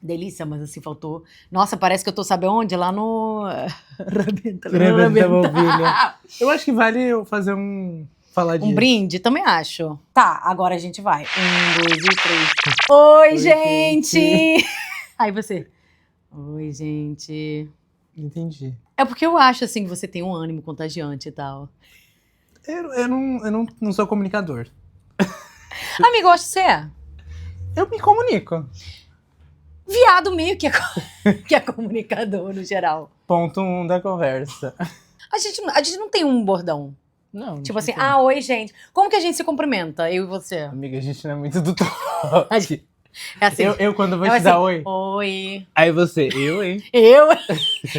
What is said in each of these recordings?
Delícia, mas assim, faltou... Nossa, parece que eu tô, sabe onde? Lá no... Rabenta. Ovelha. Eu acho que vale eu fazer falar disso. Um brinde? Também acho. Tá, agora a gente vai. 1, 2 e 3. Oi, gente! Aí você... Oi, gente... Entendi. É porque eu acho, assim, que você tem um ânimo contagiante e tal. Eu não sou comunicador. Amigo, eu acho que você é. Eu me comunico. Viado meio que é comunicador, no geral. Ponto 1 da conversa. A gente não tem um bordão. Não. Tipo assim, não tem. oi, gente. Como que a gente se cumprimenta, eu e você? Amiga, a gente não é muito do toque. É assim. Eu quando vou é te assim, dar oi. Oi. Aí você, eu, hein? Eu?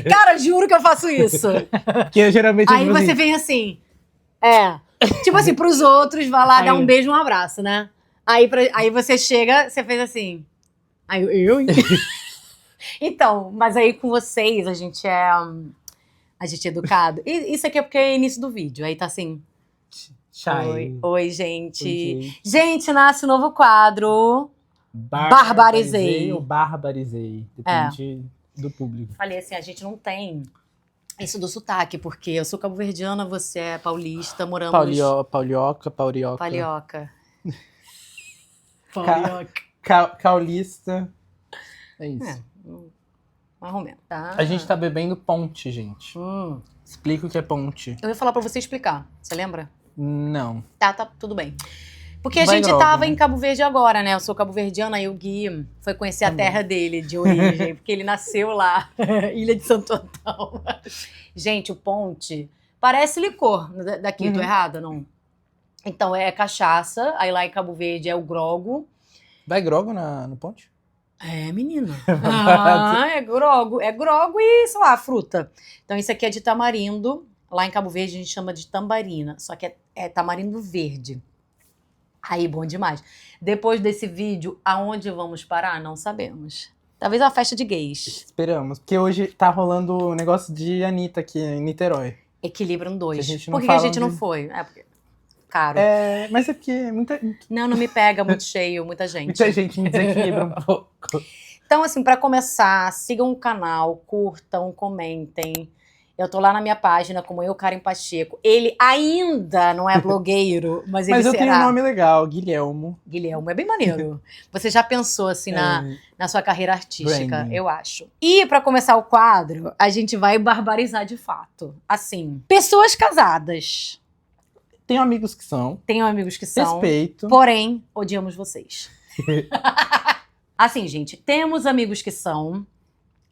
Cara, juro que eu faço isso. Que eu geralmente... Aí você vem assim. Tipo assim, pros outros, vai lá Aí dar um beijo, um abraço, né? Aí você chega, você fez assim. Aí eu, hein? Então, mas aí com vocês, a gente é educado. E isso aqui é porque é início do vídeo. Aí tá assim. Oi, gente. Oi, Gente, nasce um novo quadro. Barbarizei. Ou barbarizei. Depende do público. Falei assim, a gente não tem isso do sotaque, porque eu sou cabo-verdiana, você é paulista, moramos... Paulioca. Palioca. Caulista. É isso. Mais ou menos, tá? A gente tá bebendo ponte, gente. Explica o que é ponte. Eu ia falar pra você explicar, você lembra? Não. Tá, tudo bem. Porque a Vai gente logo, tava né? em Cabo Verde agora, né? Eu sou cabo-verdiana e o Gui foi conhecer a terra dele, de origem, porque ele nasceu lá, Ilha de Santo Antão. Gente, o ponte parece licor daqui, tô errada, não? Então, é cachaça, aí lá em Cabo Verde é o grogo. Vai grogo no ponte? É, menina. É grogo e, sei lá, fruta. Então, isso aqui é de tamarindo. Lá em Cabo Verde a gente chama de tambarina, só que é tamarindo verde. Aí, bom demais. Depois desse vídeo, aonde vamos parar? Não sabemos. Talvez a festa de gays. Esperamos. Porque hoje tá rolando o negócio de Anitta aqui em Niterói. Equilibram 2. Por que a gente não foi? É porque... Caro. Mas é porque muita... Não me pega, muito cheio, muita gente. Muita gente me desequilibra um pouco. Então, assim, pra começar, sigam o canal, curtam, comentem. Eu tô lá na minha página, como eu, Karen Pacheco. Ele ainda não é blogueiro, mas ele será. Mas eu tenho um nome legal, Guilhermo. Guilhermo, é bem maneiro. Você já pensou, assim, na sua carreira artística, Branding. eu acho. E pra começar o quadro, a gente vai barbarizar de fato. Assim, pessoas casadas. Tenho amigos que são. Tenho amigos que são. Respeito. Porém, odiamos vocês. Assim, gente, temos amigos que são...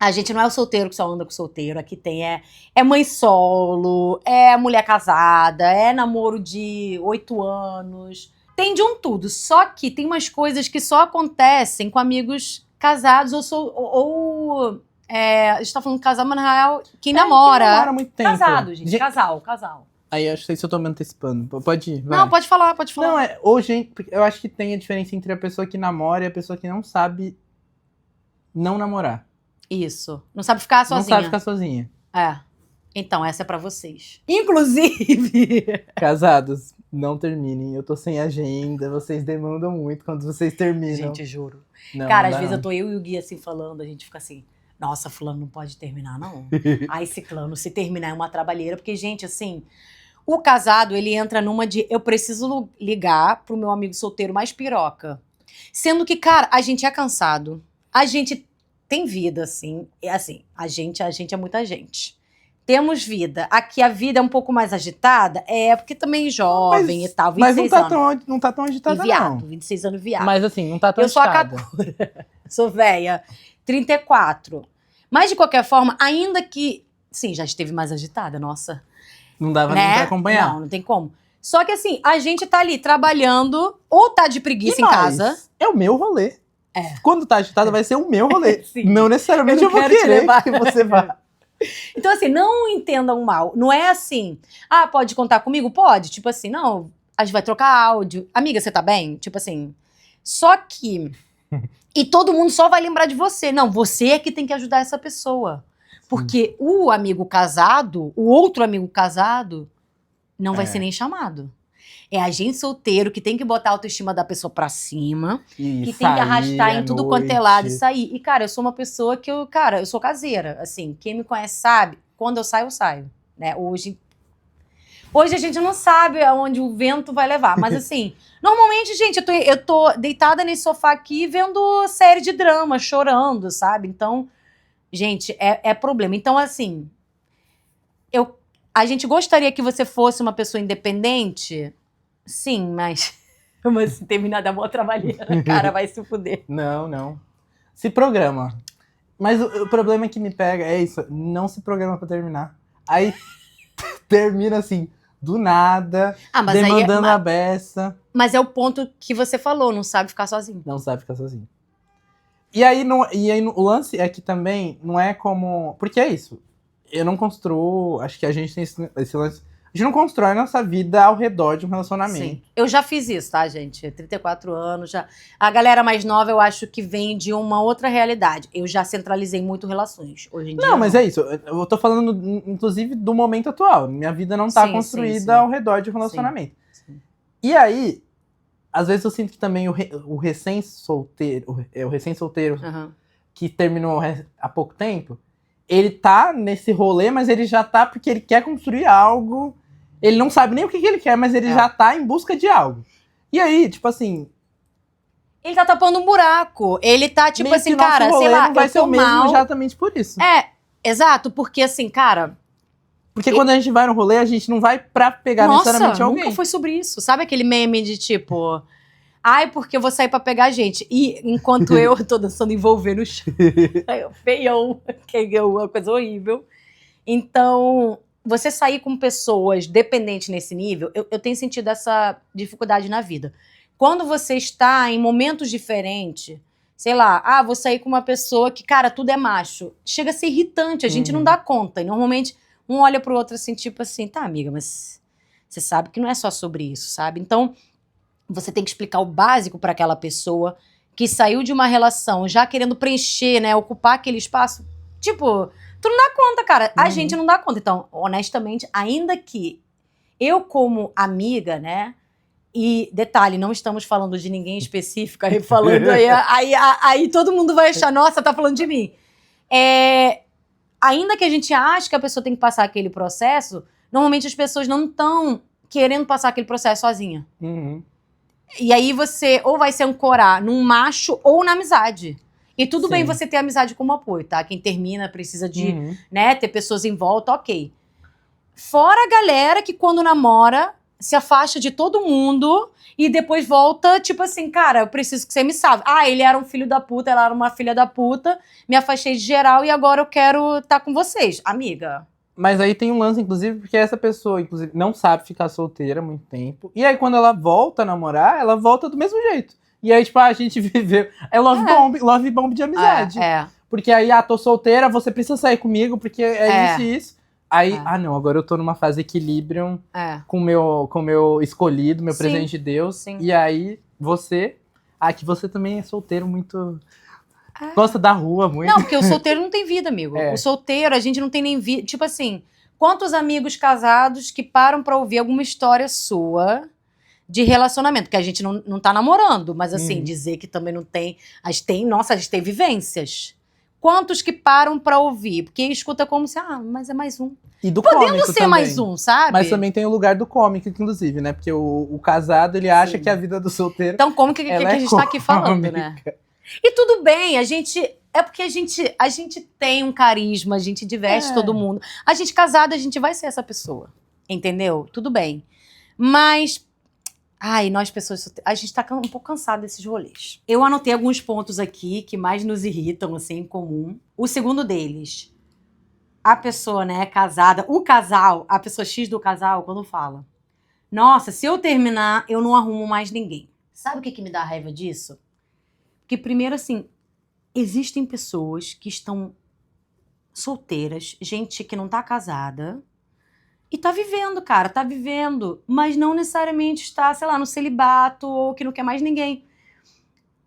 A gente não é o solteiro que só anda com solteiro. Aqui tem é mãe solo, é mulher casada, é namoro de 8 anos. Tem de um tudo. Só que tem umas coisas que só acontecem com amigos casados a gente tá falando de casal, mas na real, quem namora. Quem namora há muito tempo. Casado, gente. Casal. Aí eu sei se eu tô me antecipando. Pode ir, vai. Não, pode falar. Não, hoje eu acho que tem a diferença entre a pessoa que namora e a pessoa que não sabe não namorar. Isso. Não sabe ficar sozinha. Não sabe ficar sozinha. Então, essa é pra vocês. Inclusive... Casados, não terminem. Eu tô sem agenda, vocês demandam muito quando vocês terminam. Gente, juro. Não, cara, não às vezes não. eu tô eu e o Gui assim falando, a gente fica assim, nossa, fulano não pode terminar, não. Aí ciclano, se terminar é uma trabalheira, porque, gente, assim, o casado, ele entra numa de, eu preciso ligar pro meu amigo solteiro mais piroca. Sendo que, cara, a gente é cansado, a gente tem vida, assim, a gente é muita gente. Temos vida. Aqui a vida é um pouco mais agitada, porque também jovem e tal, 26 mas não tá tão agitada, e viado, não. 26 anos viado. Mas assim, não tá tão Eu sou a agitada. Kakura, sou véia, 34. Mas, de qualquer forma, ainda que... Sim, já esteve mais agitada, nossa. Não dava né? nem pra acompanhar. Não tem como. Só que assim, a gente tá ali trabalhando, ou tá de preguiça em casa. É o meu rolê. Quando tá agitado, vai ser o meu rolê. Sim. Não necessariamente eu vou quero te querer levar. que você vá. Então, assim, não entendam mal. Não é assim, pode contar comigo? Pode. Tipo assim, não, a gente vai trocar áudio. Amiga, você tá bem? Tipo assim. Só que... E todo mundo só vai lembrar de você. Não, você é que tem que ajudar essa pessoa. Porque o amigo casado, o outro amigo casado, não vai ser nem chamado. É a gente solteiro que tem que botar a autoestima da pessoa pra cima, E que tem que arrastar sair em à tudo quanto é lado e noite. sair. E, cara, eu sou uma pessoa que eu sou caseira, assim, quem me conhece sabe, quando eu saio, né? Hoje a gente não sabe aonde o vento vai levar, mas assim, normalmente, gente, eu tô deitada nesse sofá aqui vendo série de drama, chorando, sabe? Então, gente, é problema. Então, assim, a gente gostaria que você fosse uma pessoa independente, sim, mas se terminar da mó trabalheira, cara, vai se fuder. Não. Se programa. Mas o problema que me pega é isso, não se programa pra terminar. Aí termina assim, do nada, Mas demandando a beça, mas é o ponto que você falou, não sabe ficar sozinho. não sabe ficar sozinho. E aí o lance é que também não é como. Porque é isso. Eu não construo. Acho que a gente tem esse lance. A gente não constrói nossa vida ao redor de um relacionamento. Sim. Eu já fiz isso, tá, gente? 34 anos já. A galera mais nova, eu acho que vem de uma outra realidade. Eu já centralizei muito relações. Hoje em dia. Não, mas é isso. Eu tô falando, inclusive, do momento atual. Minha vida não tá Sim, construída sim. ao redor de um relacionamento. Sim. E aí, às vezes eu sinto que também o recém-solteiro, Uhum. que terminou há pouco tempo, ele tá nesse rolê, mas ele já tá porque ele quer construir algo. Ele não sabe nem o que ele quer, mas ele já tá em busca de algo. E aí, tipo assim. Ele tá tapando um buraco. Ele tá, tipo meio assim, que nosso cara, rolê sei lá, não vai eu ser tô o mesmo mal. exatamente por isso. Exato, porque assim, cara. Porque quando a gente vai no rolê, a gente não vai pra pegar necessariamente alguém. Nunca foi sobre isso. Sabe aquele meme de tipo. Ai, porque eu vou sair pra pegar gente. E enquanto eu tô dançando envolver no chão. Feião, que é uma coisa horrível. Então, você sair com pessoas dependentes nesse nível, eu tenho sentido essa dificuldade na vida. Quando você está em momentos diferentes, sei lá, vou sair com uma pessoa que, cara, tudo é macho. Chega a ser irritante, a gente não dá conta. E normalmente um olha pro outro assim, tipo assim, tá, amiga, mas você sabe que não é só sobre isso, sabe? Então, você tem que explicar o básico para aquela pessoa que saiu de uma relação já querendo preencher, né, ocupar aquele espaço. Tipo, tu não dá conta, cara. A gente não dá conta. Então, honestamente, ainda que eu como amiga, né, e detalhe, não estamos falando de ninguém específico, aí falando aí todo mundo vai achar, nossa, tá falando de mim. Ainda que a gente ache que a pessoa tem que passar aquele processo, normalmente as pessoas não estão querendo passar aquele processo sozinha. E aí você ou vai se ancorar num macho ou na amizade. E tudo bem você ter amizade como apoio, tá? Quem termina precisa de, né, ter pessoas em volta, ok. Fora a galera que quando namora se afasta de todo mundo e depois volta, tipo assim, cara, eu preciso que você me salve. Ele era um filho da puta, ela era uma filha da puta, me afastei de geral e agora eu quero estar com vocês. Amiga. Mas aí tem um lance, inclusive, porque essa pessoa, inclusive, não sabe ficar solteira há muito tempo. E aí, quando ela volta a namorar, ela volta do mesmo jeito. E aí, tipo, a gente viveu. É love bomb de amizade. Porque aí, tô solteira, você precisa sair comigo, porque é isso e isso. Aí, não, agora eu tô numa fase equilibrium com o meu escolhido, meu presente de Deus. Sim. E aí, que você também é solteiro muito. Gosta da rua muito. Não, porque o solteiro não tem vida, amigo. O solteiro, a gente não tem nem vida. Tipo assim, quantos amigos casados que param pra ouvir alguma história sua de relacionamento? Que a gente não tá namorando, mas assim, dizer que também não tem. A gente tem vivências. Quantos que param pra ouvir? Porque escuta como se, mas é mais um. E do Podendo cômico ser também. Mais um, sabe? Mas também tem o lugar do cômico, inclusive, né? Porque o casado, ele acha que a vida do solteiro. Então, como que a gente tá aqui falando, né? E tudo bem, é porque a gente tem um carisma, a gente diverte todo mundo. A gente casada, a gente vai ser essa pessoa. Entendeu? Tudo bem. Mas, nós pessoas, a gente tá um pouco cansado desses rolês. Eu anotei alguns pontos aqui que mais nos irritam, assim, em comum. O segundo deles, a pessoa, né, casada, o casal, a pessoa X do casal, quando fala, nossa, se eu terminar, eu não arrumo mais ninguém. Sabe o que me dá raiva disso? Porque, primeiro, assim, existem pessoas que estão solteiras, gente que não tá casada, e tá vivendo, cara, tá vivendo, mas não necessariamente está, sei lá, no celibato ou que não quer mais ninguém.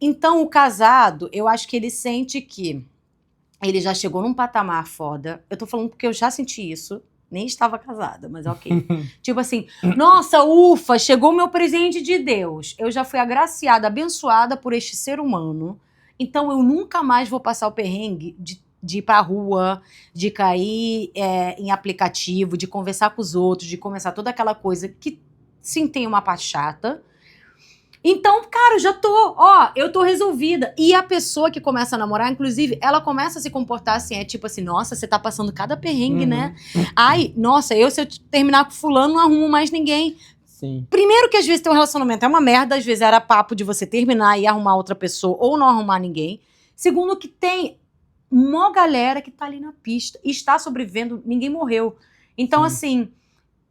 Então, o casado, eu acho que ele sente que ele já chegou num patamar foda. Eu tô falando porque eu já senti isso. Nem estava casada, mas ok. Tipo assim, nossa, ufa, chegou o meu presente de Deus. Eu já fui agraciada, abençoada por este ser humano. Então eu nunca mais vou passar o perrengue de ir pra rua, de cair em aplicativo, de conversar com os outros, de começar toda aquela coisa que sim tem uma parte chata. Então, cara, eu tô resolvida. E a pessoa que começa a namorar, inclusive, ela começa a se comportar assim, é tipo assim, nossa, você tá passando cada perrengue, né? Ai, nossa, se eu terminar com fulano, não arrumo mais ninguém. Sim. Primeiro que às vezes teu relacionamento é uma merda, às vezes era papo de você terminar e arrumar outra pessoa ou não arrumar ninguém. Segundo que tem uma galera que tá ali na pista e está sobrevivendo, ninguém morreu. Então, Sim. assim,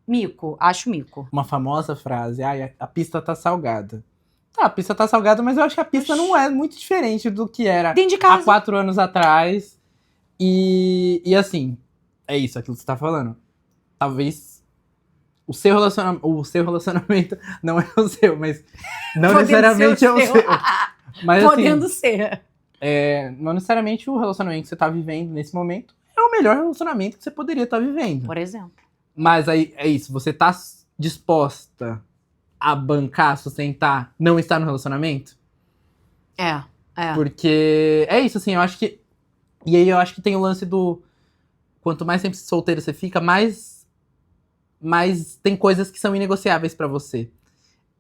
mico, acho mico. Uma famosa frase, a pista tá salgada. Tá, a pista tá salgada, mas eu acho que a pista não é muito diferente do que era Dentro de há casa. 4 anos atrás. E assim, é isso, aquilo que você tá falando. Talvez o seu relacionamento não é o seu, mas não necessariamente é o seu. Mas Podendo assim, ser. não necessariamente o relacionamento que você tá vivendo nesse momento é o melhor relacionamento que você poderia estar vivendo. Por exemplo. Mas aí é isso, você tá disposta a bancar, sustentar, não estar no relacionamento? É. Porque é isso, assim, eu acho que... E aí eu acho que tem o lance do... Quanto mais tempo solteiro você fica, mais tem coisas que são inegociáveis pra você.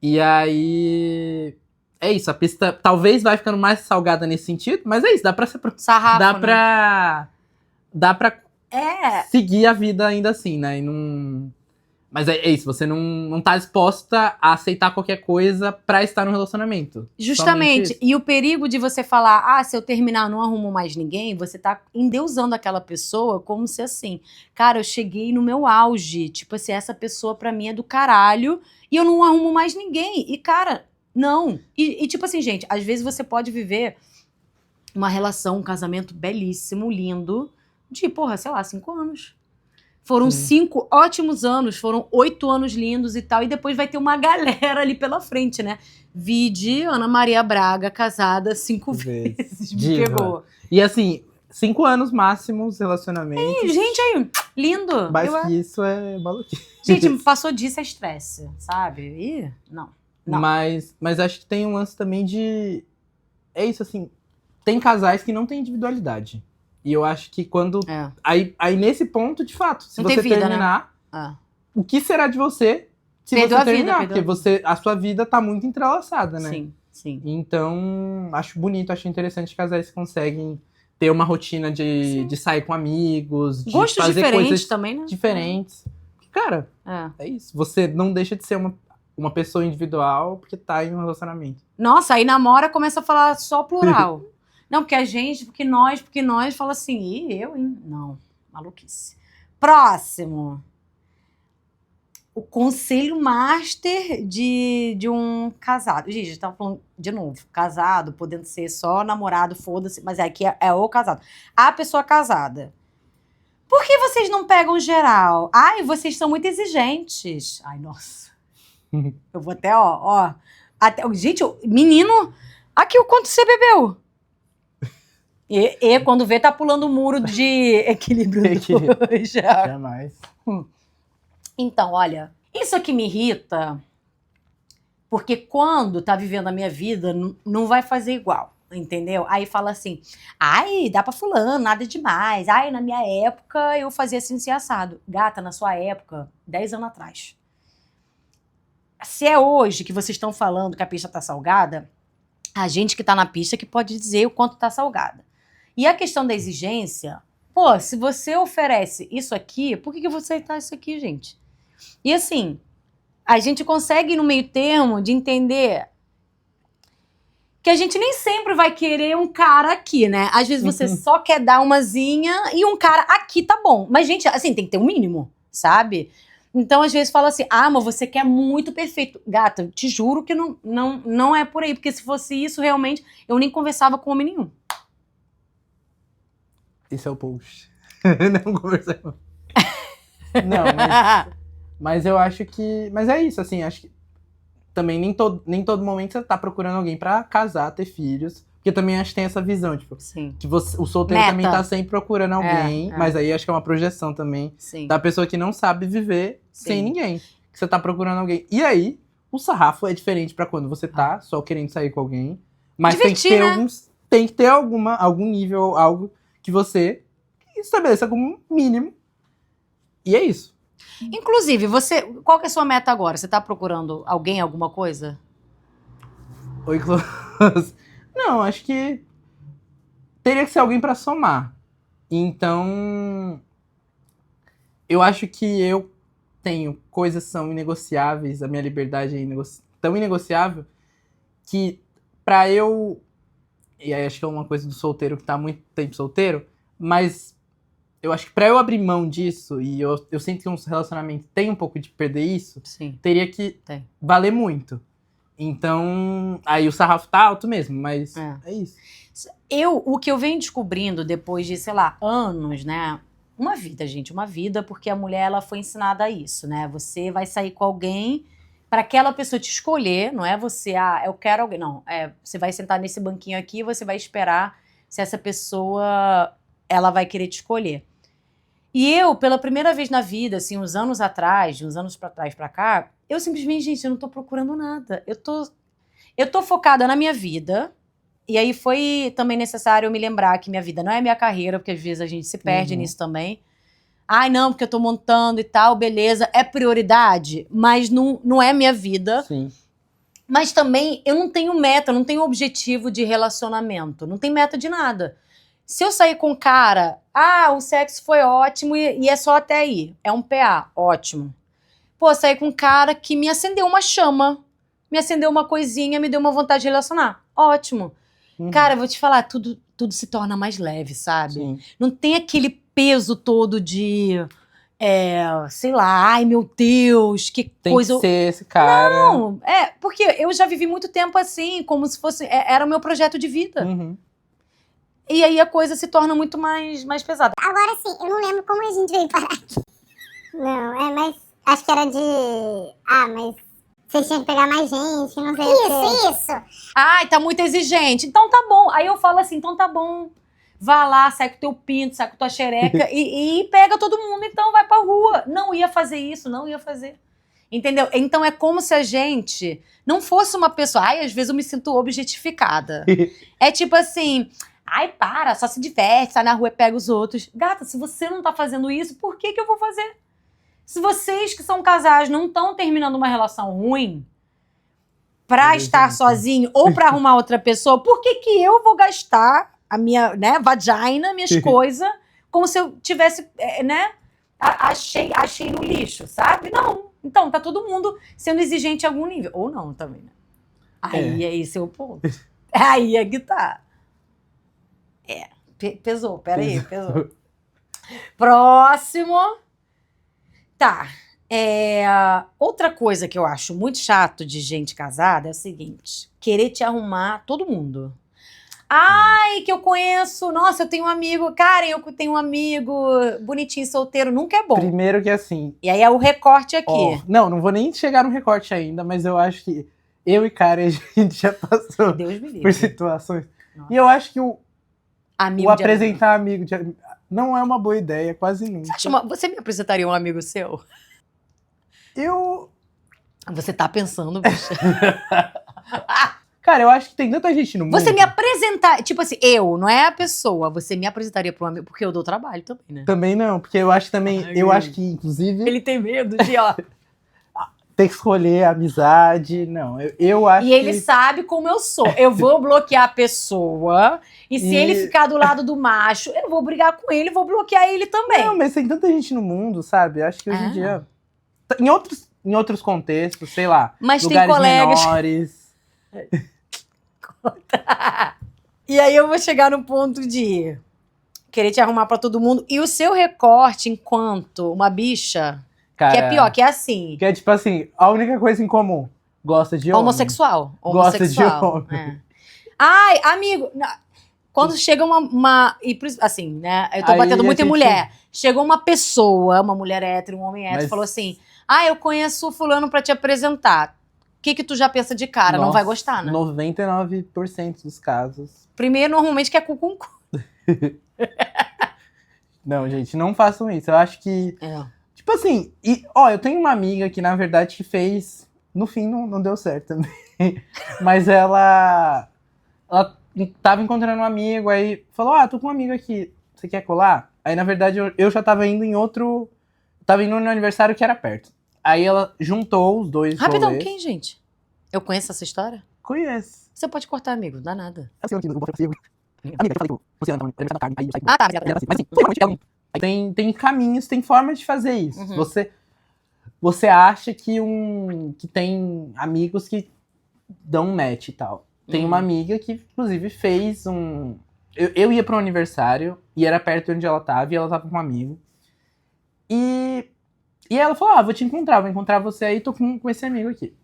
E aí... É isso, a pista talvez vai ficando mais salgada nesse sentido, mas é isso, dá pra se Sarrafo, dá né? dá pra É. seguir a vida ainda assim, né? E não... Mas é isso, você não tá disposta a aceitar qualquer coisa pra estar no relacionamento. Justamente. E o perigo de você falar, se eu terminar não arrumo mais ninguém, você tá endeusando aquela pessoa como se assim, cara, eu cheguei no meu auge. Tipo assim, essa pessoa pra mim é do caralho e eu não arrumo mais ninguém. E, cara, não. E tipo assim, gente, às vezes você pode viver uma relação, um casamento belíssimo, lindo, de, sei lá, 5 anos. Foram 5 ótimos anos, foram 8 anos lindos e tal, e depois vai ter uma galera ali pela frente, né? Vide Ana Maria Braga, casada 5 vezes, me Diva. pegou. E assim, 5 anos máximos relacionamento. Gente, aí, lindo. Mais que isso é maluquice. Gente, passou disso é estresse, sabe? Ih, não. Mas acho que tem um lance também de... É isso, assim, tem casais que não têm individualidade. E eu acho que quando... Aí nesse ponto, de fato, se não você vida, terminar, né? o que será de você se Perdeu você a vida, terminar? Porque a sua vida tá muito entrelaçada, né? Sim. Então, acho bonito, acho interessante casais que conseguem ter uma rotina de sair com amigos, de gostos fazer diferentes coisas também, né? diferentes. Cara, é isso. Você não deixa de ser uma pessoa individual porque tá em um relacionamento. Nossa, aí namora, começa a falar só plural. Não, porque a gente, porque nós, fala assim, eu, hein? Não, maluquice. Próximo. O conselho master de um casado. Gente, a gente tava falando de novo, casado, podendo ser só namorado, foda-se, mas aqui é o casado. A pessoa casada. Por que vocês não pegam geral? Ai, vocês são muito exigentes. Ai, nossa. Eu vou até, gente, menino, aqui o quanto você bebeu? E quando vê, tá pulando o muro de equilíbrio 2. Jamais. Então, olha, isso aqui me irrita, porque quando tá vivendo a minha vida, não vai fazer igual, entendeu? Aí fala assim, ai, dá pra fulano, nada demais. Ai, na minha época eu fazia assim assado. Gata, na sua época, 10 anos atrás. Se é hoje que vocês estão falando que a pista tá salgada, a gente que tá na pista que pode dizer o quanto tá salgada. E a questão da exigência, se você oferece isso aqui, por que você tá isso aqui, gente? E assim, a gente consegue no meio termo de entender que a gente nem sempre vai querer um cara aqui, né? Às vezes você só quer dar umazinha e um cara aqui tá bom. Mas, gente, assim, tem que ter um mínimo, sabe? Então, às vezes fala assim, mas você quer muito perfeito. Gata, eu te juro que não é por aí, porque se fosse isso, realmente, eu nem conversava com homem nenhum. Esse é o post. Não conversamos. Não, mas eu acho que... Mas é isso, assim, acho que também nem todo momento você tá procurando alguém pra casar, ter filhos, Porque também acho que tem essa visão, tipo, Sim. que o solteiro Meta. também tá sempre procurando alguém, É. mas aí acho que é uma projeção também Sim. da pessoa que não sabe viver sem Sim. ninguém. Que você tá procurando alguém. E aí, o sarrafo é diferente pra quando você tá só querendo sair com alguém. Mas Divertir, tem que ter né? tem que ter algum nível, algo que você estabeleça como mínimo. E é isso. Inclusive, qual que é a sua meta agora? Você tá procurando alguém, alguma coisa? Oi, Close. Não, acho que teria que ser alguém pra somar. Então, eu acho que eu tenho coisas que são inegociáveis, a minha liberdade é tão inegociável que pra eu. E aí acho que é uma coisa do solteiro que tá há muito tempo solteiro, mas eu acho que pra eu abrir mão disso, e eu sinto que um relacionamento tem um pouco de perder isso, Sim. teria que Tem. valer muito. Então, aí o sarrafo tá alto mesmo, mas é isso. O que eu venho descobrindo depois de, sei lá, anos, né? Uma vida, gente, uma vida, porque a mulher, ela foi ensinada a isso, né? Você vai sair com alguém para aquela pessoa te escolher, não é você, eu quero alguém. Não, você vai sentar nesse banquinho aqui e você vai esperar se essa pessoa, ela vai querer te escolher. E eu, pela primeira vez na vida, assim, uns anos atrás, de uns anos pra trás pra cá, eu simplesmente, gente, eu não tô procurando nada. Eu tô focada na minha vida. E aí foi também necessário eu me lembrar que minha vida não é minha carreira, porque às vezes a gente se perde nisso também. Ai, não, porque eu tô montando e tal, beleza, é prioridade, mas não é minha vida. Sim. Mas também eu não tenho meta, eu não tenho objetivo de relacionamento, não tem meta de nada. Se eu sair com um cara, o sexo foi ótimo e é só até aí, é um PA, ótimo. Pô, sair com um cara que me acendeu uma chama, me acendeu uma coisinha, me deu uma vontade de relacionar, ótimo. Cara, eu vou te falar, tudo se torna mais leve, sabe? Sim. Não tem aquele peso todo de, sei lá, ai meu Deus, que Tem coisa. que ser esse cara. Não, porque eu já vivi muito tempo assim, como se fosse, era o meu projeto de vida. Uhum. E aí a coisa se torna muito mais pesada. Agora sim, eu não lembro como a gente veio parar aqui. Não, mas acho que era de... mas vocês tinham que pegar mais gente, não sei o quê. Isso. Ai, tá muito exigente. Então tá bom. Aí eu falo assim, então tá bom. Vá lá, sai com teu pinto, sai com tua xereca e pega todo mundo, então vai pra rua. Não ia fazer isso, não ia fazer. Entendeu? Então é como se a gente não fosse uma pessoa... Ai, às vezes eu me sinto objetificada. É tipo assim... Ai, para, só se diverte, sai na rua e pega os outros. Gata, se você não tá fazendo isso, por que eu vou fazer? Se vocês que são casais não estão terminando uma relação ruim pra estar sozinho ou pra arrumar outra pessoa, por que eu vou gastar a minha, né, vagina, minhas coisas, como se eu tivesse, né, achei no lixo, sabe? Não. Então, tá todo mundo sendo exigente em algum nível. Ou não também, né? Aí é esse o ponto. Aí é que tá. Pesou, peraí, pesou. Próximo. Tá. Outra coisa que eu acho muito chato de gente casada é o seguinte: querer te arrumar todo mundo. Ai, que eu conheço. Nossa, eu tenho um amigo. Karen, eu tenho um amigo bonitinho, solteiro. Nunca é bom. Primeiro que assim... E aí é o recorte aqui. Não vou nem chegar no recorte ainda, mas eu acho que eu e Karen, a gente já passou Deus me livre. por situações. Nossa. E eu acho que o apresentar amigo não é uma boa ideia, quase nunca. Você me apresentaria um amigo seu? Você tá pensando, bicha. Cara, eu acho que tem tanta gente no mundo. Você me apresentar, tipo assim, não é a pessoa, você me apresentaria pra um amigo, porque eu dou trabalho também, né? Também não, porque eu acho também, acho que inclusive Ele tem medo de, ó. ter que escolher a amizade, não, eu acho E ele sabe como eu sou. Eu vou bloquear a pessoa, e se ele ficar do lado do macho, eu vou brigar com ele, vou bloquear ele também. Não, mas tem tanta gente no mundo, sabe? Acho que hoje em dia, em outros contextos, sei lá, mas lugares tem colegas menores. E aí eu vou chegar no ponto de querer te arrumar pra todo mundo. E o seu recorte enquanto uma bicha, Cara, que é pior, que é assim. Que é tipo assim, a única coisa em comum, gosta de homem. Homossexual. Gosta de homem. Ai, amigo, quando chega assim, né, eu tô Aí batendo a muito em gente- mulher. Chegou uma pessoa, uma mulher hétero, um homem hétero, Mas- falou assim, eu conheço o fulano pra te apresentar. que tu já pensa de cara? Não Nossa, vai gostar, né? 99% dos casos. Primeiro, normalmente, quer cu com cu. Não, gente, não façam isso. Eu acho que... É. Tipo assim, eu tenho uma amiga que, na verdade, que fez... No fim, não deu certo também. Mas ela tava encontrando um amigo, aí falou, tô com um amigo aqui, você quer colar? Aí, na verdade, eu já tava indo em outro... Tava indo no aniversário que era perto. Aí ela juntou os dois Rapidão, rolês. quem, gente? Eu conheço essa história? Conhece. Você pode cortar, amigo, não dá nada. Amiga, eu falei com você aniversário da carne, aí eu saí com Ah, tá. ela assim, mas assim, normalmente ela não... Tem caminhos, tem formas de fazer isso. Uhum. Você acha que tem amigos que dão um match e tal. Tem uma amiga que, inclusive, fez um... Eu ia para um aniversário, e era perto de onde ela tava, e ela tava com um amigo. E ela falou, vou te encontrar, vou encontrar você aí, tô com esse amigo aqui.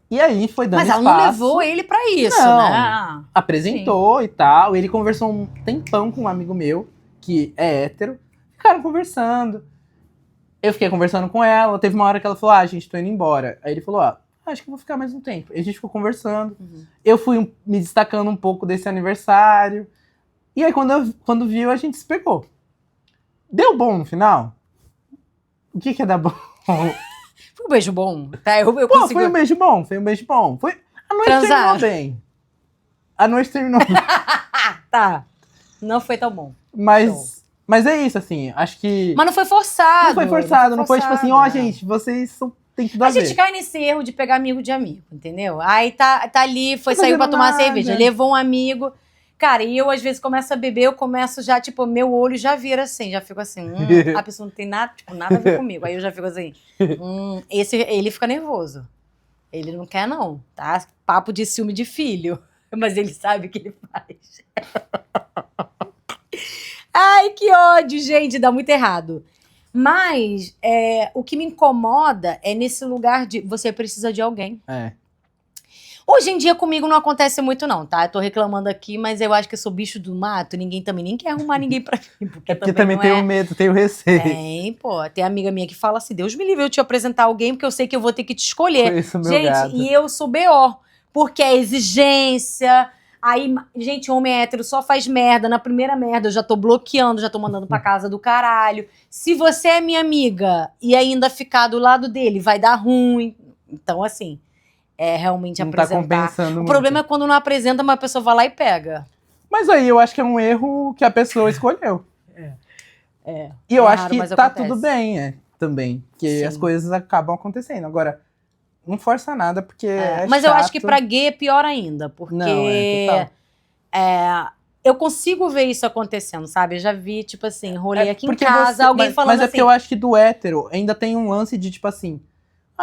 E aí foi dando Mas ela espaço. não levou ele pra isso, Não. né? Apresentou e tal. Ele conversou um tempão com um amigo meu, que é hétero. Ficaram conversando. Eu fiquei conversando com ela. Teve uma hora que ela falou, gente, tô indo embora. Aí ele falou, acho que eu vou ficar mais um tempo. E a gente ficou conversando. Uhum. Eu fui me destacando um pouco desse aniversário. E aí, quando viu, a gente se pegou. Deu bom no final? O que é dar bom? Foi um beijo bom, tá? Eu Pô, consigo... foi um beijo bom, foi um beijo bom. A noite Transaram. terminou bem. A noite terminou bem. Tá. Não foi tão bom. Mas é isso, assim, acho que... Mas não foi forçado. Não foi forçado, não foi tipo assim, né? gente, vocês têm tudo a A ver. gente cai nesse erro de pegar amigo de amigo, entendeu? Aí tá ali, Tá saiu pra fazendo tomar nada. cerveja, levou um amigo. Cara, e eu às vezes começo a beber, eu começo já, tipo, meu olho já vira assim, já fico assim, a pessoa não tem nada, tipo, nada a ver comigo. Aí eu já fico assim, ele fica nervoso. Ele não quer não, tá? Papo de ciúme de filho. Mas ele sabe o que ele faz. Ai, que ódio, gente, dá muito errado. Mas o que me incomoda é nesse lugar de você precisa de alguém. É. Hoje em dia comigo não acontece muito não, tá? Eu tô reclamando aqui, mas eu acho que eu sou bicho do mato, ninguém também nem quer arrumar ninguém pra mim. Porque também não tem o medo, tem o receio. Tem, pô. Tem amiga minha que fala assim, Deus me livre eu te apresentar alguém, porque eu sei que eu vou ter que te escolher. Conheço meu Gente, gado. e eu sou BO, porque é exigência. Aí, gente, homem hétero só faz merda. Na primeira merda eu já tô bloqueando, já tô mandando pra casa do caralho. Se você é minha amiga e ainda ficar do lado dele, vai dar ruim. Então, assim, realmente Não tá apresentar. compensando O muito. problema é quando não apresenta, mas a pessoa vai lá e pega. Mas aí eu acho que é um erro que a pessoa escolheu. E eu acho raro, que mas tá acontece. tudo bem, também. Que Sim. as coisas acabam acontecendo. Agora, não força nada, porque Mas eu acho que chato. pra gay é pior ainda, porque Não, total. eu consigo ver isso acontecendo, sabe? Eu já vi, tipo assim, rolê aqui em Porque casa, alguém mas, falando mas é assim. porque eu acho que do hétero ainda tem um lance de, tipo assim...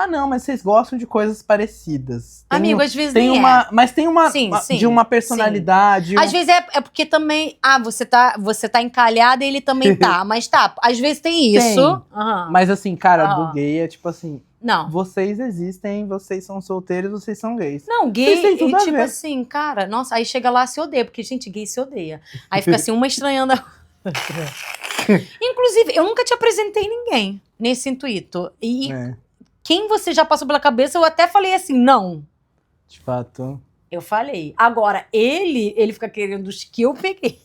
não, mas vocês gostam de coisas parecidas. Amigo, às vezes tem nem uma, Mas tem uma... Sim, de uma personalidade... Às vezes é porque também... você tá encalhada e ele também tá. Mas tá, às vezes tem isso. Tem. Aham. Mas assim, cara, Aham. do gay é tipo assim... Não. Vocês existem, vocês são solteiros, vocês são gays. Não, Vocês gay, têm tudo a tipo ver. assim, cara, nossa, aí chega lá se odeia, porque, gente, gay se odeia. Aí fica assim, uma estranhando a outra. Inclusive, eu nunca te apresentei ninguém nesse intuito. E quem você já passou pela cabeça, eu até falei assim, não. De fato. Eu falei. Agora, ele fica querendo os que eu peguei.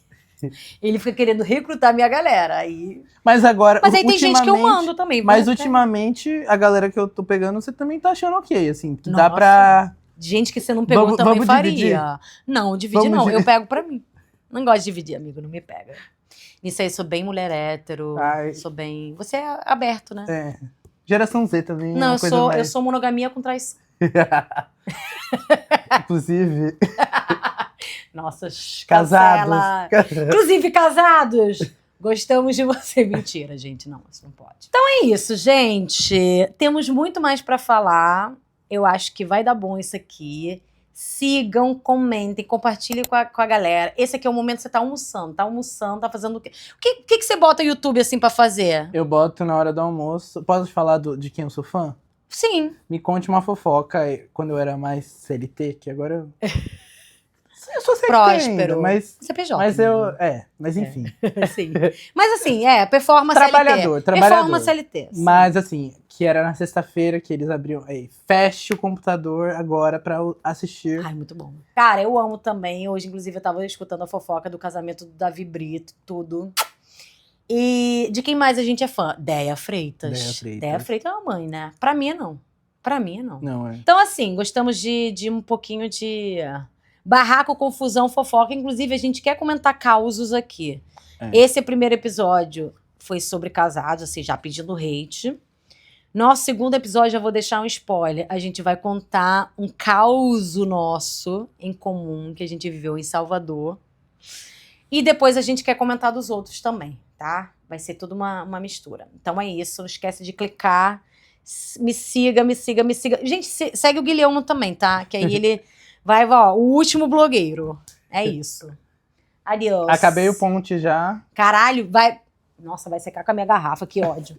Ele fica querendo recrutar minha galera. Aí... Mas agora, Mas aí tem gente que eu ultimamente- mando também. Mas vamos- ultimamente, a galera que eu tô pegando, você também tá achando ok, assim. Que dá Nossa. pra... Gente que você não pegou Vamos- também vamos faria. dividir? Não, dividir Vamos não. dividir. Eu pego pra mim. Não gosto de dividir, amigo. Não me pega. Nisso aí, sou bem mulher hétero. Ai. Sou bem... Você é aberto, né? É. Geração Z também é Não, uma eu coisa sou, mais... eu sou monogamia com traição. Inclusive, Nossa, casados. cancela. Inclusive, casados, gostamos de você. Mentira, gente, não, isso não pode. Então é isso, gente. Temos muito mais pra falar. Eu acho que vai dar bom isso aqui. Sigam, comentem, compartilhem com a galera. Esse aqui é o momento que você tá almoçando, tá fazendo o quê? O que você bota no YouTube assim pra fazer? Eu boto na hora do almoço. Posso falar de quem eu sou fã? Sim. Me conte uma fofoca quando eu era mais CLT, que agora... Eu sou próspero. mas CPJ. mas eu, mas enfim. Sim. Mas assim, performance Trabalhador. Performance LT. Sim. Mas assim, que era na sexta-feira que eles abriam, feche o computador agora pra assistir. Ai, muito bom. Cara, eu amo também. Hoje, inclusive, eu tava escutando a fofoca do casamento do Davi Brito, tudo. E de quem mais a gente é fã? Déia Freitas. Déia Freitas é uma mãe, né? Pra mim, não. Pra mim, não. Não, Então, assim, gostamos de um pouquinho de barraco, confusão, fofoca. Inclusive, a gente quer comentar causos aqui. Esse primeiro episódio foi sobre casados, assim, já pedindo hate. Nosso segundo episódio, já vou deixar um spoiler. A gente vai contar um caos nosso em comum que a gente viveu em Salvador. E depois a gente quer comentar dos outros também, tá? Vai ser tudo uma mistura. Então é isso, não esquece de clicar. Me siga. Gente, segue o Guilherme também, tá? Que aí ele vai, ó, o último blogueiro. É isso. Adiós. Acabei o ponte já. Caralho, vai... Nossa, vai secar com a minha garrafa, que ódio.